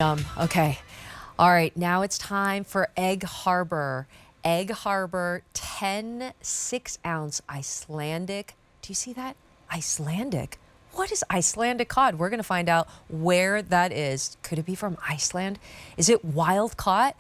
Okay. All right. Now it's time for Egg Harbor. Egg Harbor 10 6-ounce Icelandic. Do you see that? Icelandic. What is Icelandic cod? We're going to find out where that is. Could it be from Iceland? Is it wild caught?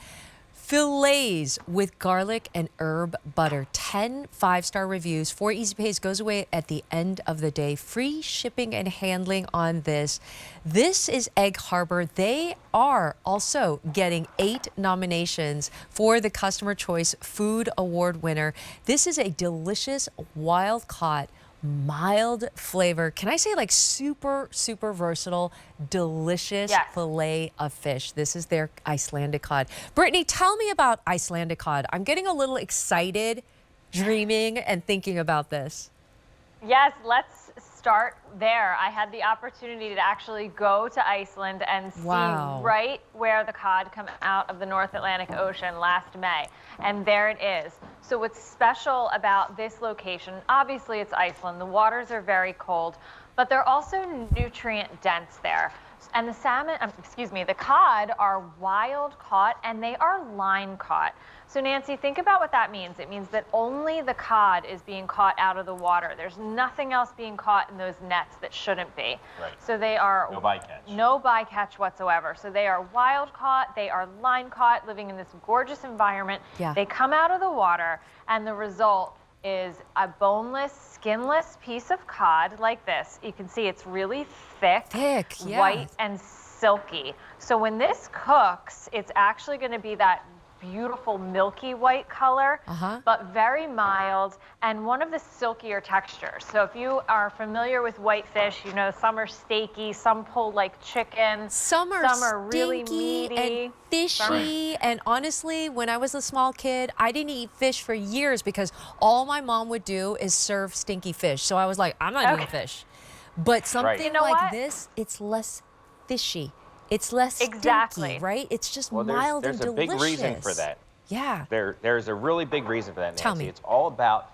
Filets with garlic and herb butter. 10 5-star reviews. 4 easy pays. Goes away at the end of the day. Free shipping and handling on this. This is Egg Harbor. They are also getting 8 nominations for the Customer Choice Food Award winner. This is a delicious wild caught, mild flavor. Can I say like super versatile, delicious fillet of fish. This is their Icelandic cod. Brittany, tell me about Icelandic cod. I'm getting a little excited, dreaming and thinking about this. Yes, let's start there. I had the opportunity to actually go to Iceland and see right where the cod come out of the North Atlantic Ocean last May. And there it is. So what's special about this location, obviously it's Iceland. The waters are very cold, but they're also nutrient dense there. And the salmon, the cod are wild caught and they are line caught. So Nancy, think about what that means. It means that only the cod is being caught out of the water. There's nothing else being caught in those nets that shouldn't be. Right. So they are no bycatch. No bycatch whatsoever. So they are wild caught, they are line caught, living in this gorgeous environment. Yeah. They come out of the water and the result is a boneless, skinless piece of cod like this. You can see it's really thick, white and silky. So when this cooks, it's actually going to be that beautiful milky white color, but very mild and one of the silkier textures. So if you are familiar with white fish, you know some are steaky, some pull like chicken, some are really meaty and fishy. And honestly, when I was a small kid, I didn't eat fish for years because all my mom would do is serve stinky fish. So I was like, I'm not eating fish. But something like this, it's less fishy. It's less stinky, right? It's just mild and delicious. There's a big reason for that. Yeah. There's a really big reason for that, Nancy. Tell me. It's all about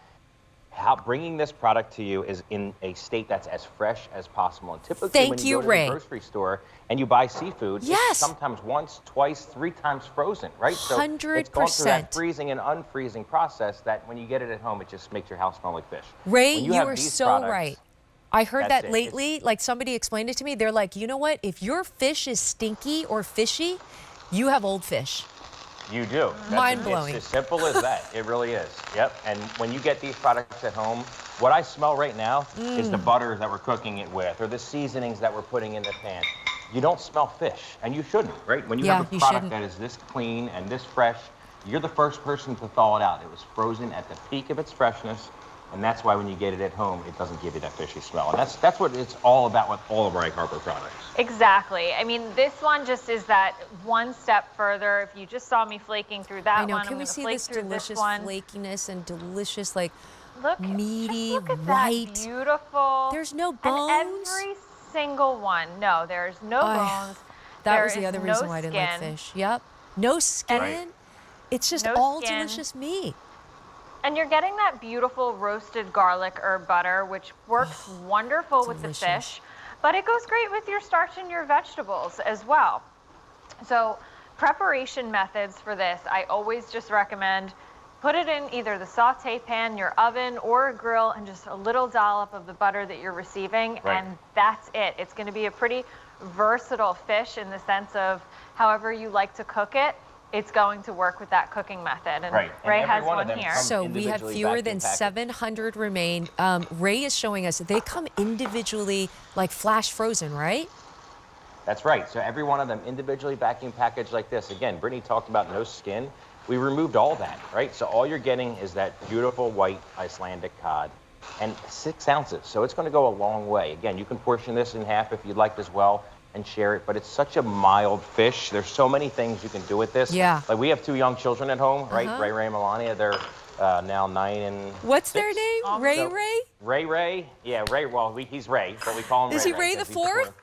how bringing this product to you is in a state that's as fresh as possible. And typically when you go to the grocery store and you buy seafood, it's sometimes once, twice, 3 times frozen, right? 100%. So it's going through that freezing and unfreezing process that when you get it at home, it just makes your house smell like fish. Ray, you are so right. I heard that lately, like somebody explained it to me. They're like, you know what? If your fish is stinky or fishy, you have old fish. You do. Mind-blowing. It's as simple as that. It really is. Yep. And when you get these products at home, what I smell right now is the butter that we're cooking it with or the seasonings that we're putting in the pan. You don't smell fish, and you shouldn't, right? When you have a product that is this clean and this fresh, you're the first person to thaw it out. It was frozen at the peak of its freshness. And that's why when you get it at home, it doesn't give you that fishy smell. And that's what it's all about with all of our Egg Harbor products. Exactly. I mean, this one just is that one step further. If you just saw me flaking through that I know. one, Can we see this delicious flakiness and delicious, like, meaty, look at white? That beautiful. There's no bones? And every single one. No, there's no bones. That was the other reason why I didn't like fish. Yep. No skin. It's just all delicious meat. And you're getting that beautiful roasted garlic herb butter, which works wonderful with the fish, but it goes great with your starch and your vegetables as well. So preparation methods for this, I always just recommend put it in either the saute pan, your oven, or a grill, and just a little dollop of the butter that you're receiving, and that's it. It's going to be a pretty versatile fish in the sense of however you like to cook it. It's going to work with that cooking method. And Ray has one here. So we have fewer than 700 remain. Ray is showing us they come individually, like flash frozen, right? That's right. So every one of them individually vacuum packaged like this. Again, Brittany talked about no skin. We removed all that, right? So all you're getting is that beautiful white Icelandic cod and 6 ounces. So it's going to go a long way. Again, you can portion this in half if you'd like as well and share it, but it's such a mild fish. There's so many things you can do with this. Yeah. Like we have 2 young children at home, right? Ray and Melania. They're now 9 and What's 6. their name? Ray? Yeah, Ray. Well, he's Ray, but we call him Ray. Is he Ray the fourth?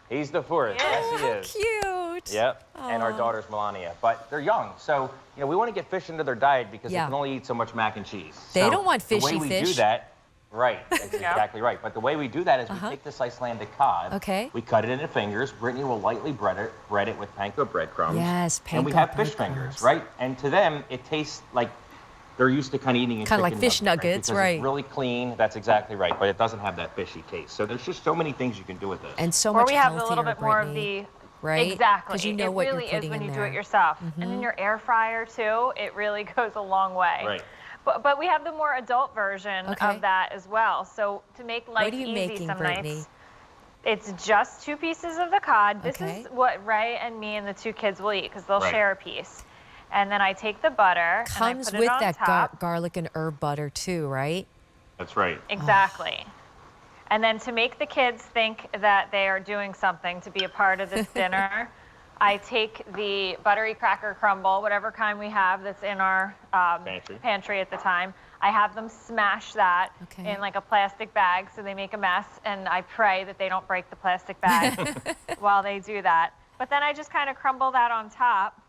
He's the 4th. Yes, he is. Cute. Yep. And our daughter's Melania. But they're young, so we want to get fish into their diet because they can only eat so much mac and cheese. They don't want fishy fish. The way we do that, Right, that's exactly right. But the way we do that is we take this Icelandic cod, we cut it into fingers. Brittany will lightly bread it with panko breadcrumbs. Yes, panko And we have fish fingers, right? And to them, it tastes like they're used to kind of eating kind of like fish nuggets, because right? It's really clean. That's exactly right. But it doesn't have that fishy taste. So there's just so many things you can do with this. And so much Or we have healthier, a little bit more of the right? Exactly. Because you know what you're putting in there. It really is when you do it yourself. And in your air fryer too, it really goes a long way. Right. But we have the more adult version of that as well. So to make life easy some nights, it's just 2 pieces of the cod. This is what Ray and me and the 2 kids will eat because they'll share a piece. And then I take the butter Comes and I put with it on that top. garlic and herb butter too, right? That's right. Exactly. And then to make the kids think that they are doing something to be a part of this dinner, I take the buttery cracker crumble, whatever kind we have that's in our pantry at the time. I have them smash that in like a plastic bag so they make a mess, and I pray that they don't break the plastic bag while they do that. But then I just kind of crumble that on top,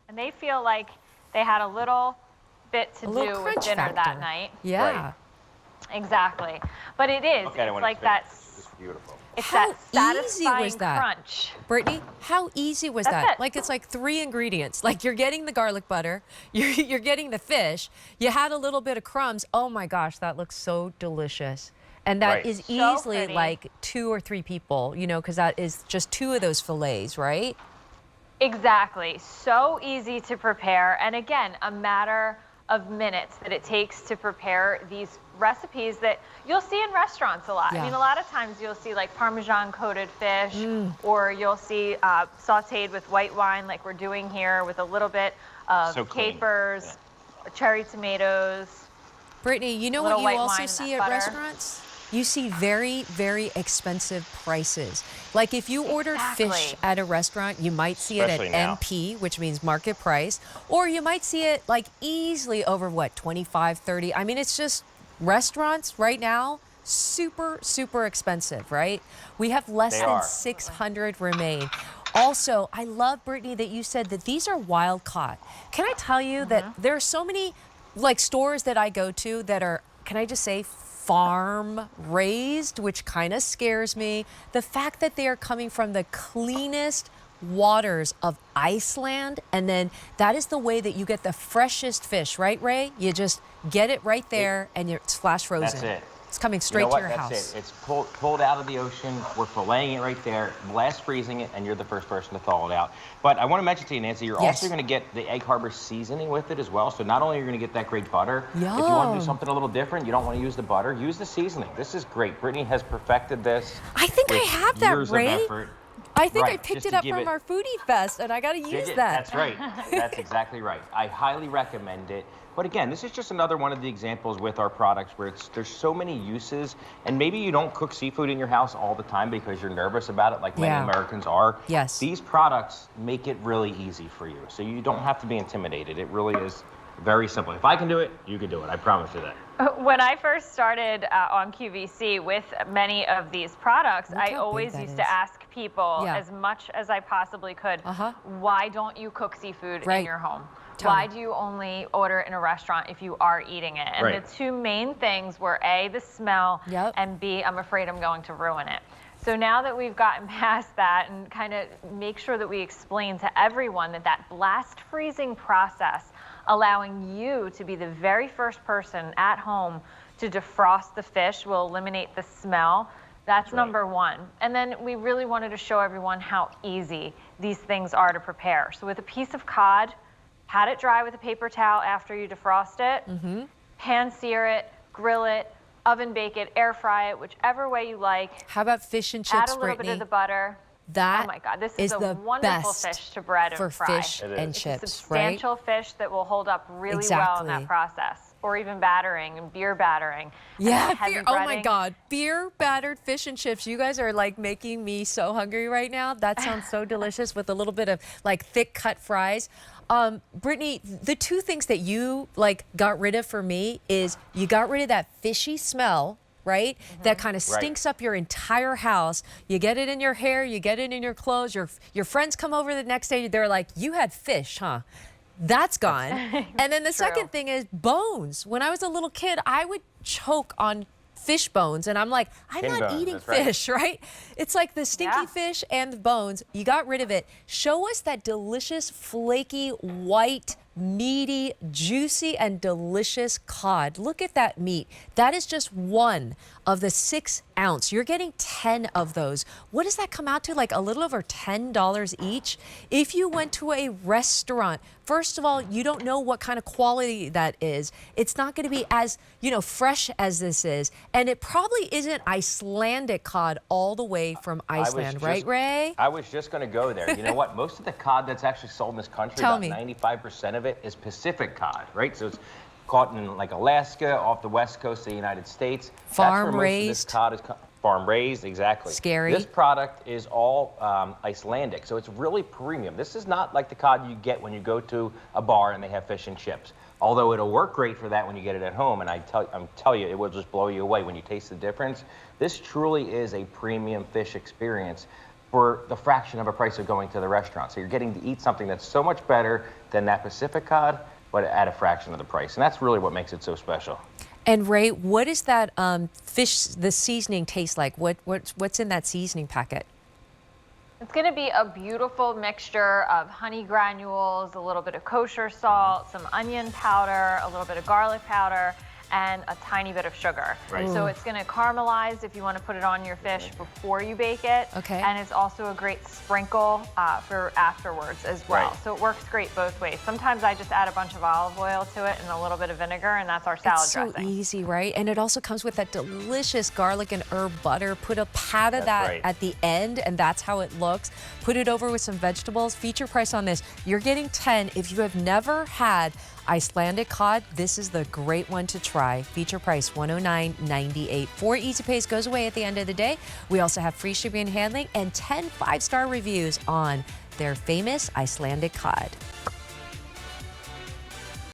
and they feel like they had a little bit to do with dinner that night. Yeah. Right. Exactly. But it is. It's like that. It's beautiful. It's How that easy satisfying was that? crunch. Brittany, how easy was That's that? it. Like, it's like 3 ingredients. Like, you're getting the garlic butter, you're getting the fish, you had a little bit of crumbs. Oh my gosh, that looks so delicious. And that is easily like 2 or 3 people, you know, because that is just 2 of those fillets, right? Exactly. So easy to prepare. And again, a matter of minutes that it takes to prepare these recipes that you'll see in restaurants a lot. I mean, a lot of times you'll see like Parmesan coated fish, or you'll see sauteed with white wine like we're doing here with a little bit of capers, cherry tomatoes. Brittany, you know what you also see at restaurants? You see very, very expensive prices. Like if you ordered fish at a restaurant, you might see it at MP, which means market price, or you might see it like easily over what, 25, 30. I mean, it's just restaurants right now, super, super expensive, right? We have less than 600 remain. Also, I love, Brittany, that you said that these are wild caught. Can I tell you that there are so many like stores that I go to that are, can I just say, farm raised, which kind of scares me. The fact that they are coming from the cleanest waters of Iceland, and then that is the way that you get the freshest fish, right, Ray? You just get it right there, and it's flash frozen. That's it. It's coming straight to your house. That's it. It's pulled out of the ocean. We're filleting it right there, blast freezing it, and you're the first person to thaw it out. But I want to mention to you, Nancy, you're also going to get the Egg Harbor seasoning with it as well. So not only are you going to get that great butter, if you want to do something a little different, you don't want to use the butter, use the seasoning. This is great. Brittany has perfected this. I think I have that, Ray. I think I picked it up from our Foodie Fest, and I got to use that. That's right. That's exactly right. I highly recommend it. But again, this is just another one of the examples with our products where there's so many uses, and maybe you don't cook seafood in your house all the time because you're nervous about it, like many Americans are. Yes. These products make it really easy for you, so you don't have to be intimidated. It really is very simple. If I can do it, you can do it. I promise you that. When I first started on QVC with many of these products, I always used to ask people as much as I possibly could, why don't you cook seafood in your home? Why do you only order in a restaurant if you are eating it? And the 2 main things were A, the smell, and B, I'm afraid I'm going to ruin it. So now that we've gotten past that and kind of make sure that we explain to everyone that that blast freezing process, allowing you to be the very first person at home to defrost the fish, will eliminate the smell. That's number 1. And then we really wanted to show everyone how easy these things are to prepare. So with a piece of cod, pat it dry with a paper towel after you defrost it, pan sear it, grill it, oven bake it, air fry it, whichever way you like. How about fish and chips, Add a little bit of the butter. That oh my God, this is a wonderful fish to bread and fry. For fish and chips, it's a substantial fish that will hold up really well in that process. Or even battering and beer battering. Yeah, beer, oh my God, beer battered fish and chips. You guys are like making me so hungry right now. That sounds so delicious with a little bit of like thick cut fries. Brittany, the 2 things that you like got rid of for me is you got rid of that fishy smell, right? That kind of stinks up your entire house. You get it in your hair, you get it in your clothes. Your friends come over the next day, they're like, you had fish, huh? That's gone. And then the second thing is bones. When I was a little kid, I would choke on fish bones, and I'm like, I'm Fin not bones, eating that's right. fish, right? It's like the stinky Yeah. fish and the bones. You got rid of it. Show us that delicious, flaky, white, meaty, juicy, and delicious cod. Look at that meat. That is just one of the 6 ounce. You're getting 10 of those. What does that come out to? Like a little over $10 each? If you went to a restaurant, first of all, you don't know what kind of quality that is. It's not going to be as, fresh as this is. And it probably isn't Icelandic cod all the way from Iceland, right, Ray? I was just going to go there. You know what? Most of the cod that's actually sold in this country, Tell about me. 95% of it is Pacific cod, right? So it's caught in like Alaska, off the west coast of the United States. Farm That's where raised. most of this cod is farm raised, exactly. Scary. This product is all Icelandic, so it's really premium. This is not like the cod you get when you go to a bar and they have fish and chips. Although it'll work great for that when you get it at home, and I'm telling you, it will just blow you away when you taste the difference. This truly is a premium fish experience for the fraction of a price of going to the restaurant. So you're getting to eat something that's so much better than that Pacific cod, but at a fraction of the price. And that's really what makes it so special. And Ray, what does that fish, the seasoning taste like? What's in that seasoning packet? It's going to be a beautiful mixture of honey granules, a little bit of kosher salt, some onion powder, a little bit of garlic powder, and a tiny bit of sugar. Right. So it's going to caramelize if you want to put it on your fish before you bake it. Okay. And it's also a great sprinkle for afterwards as well. Right. So it works great both ways. Sometimes I just add a bunch of olive oil to it and a little bit of vinegar, and that's our salad It's so dressing. easy, right? And it also comes with that delicious garlic and herb butter. Put a pat of that right. at the end, and that's how it looks. Put it over with some vegetables. Feature price on this, you're getting 10. If you have never had Icelandic cod, this is the great one to try. Feature price $109.98. 4 easy pays goes away at the end of the day. We also have free shipping and handling and 10 5-star reviews on their famous Icelandic cod.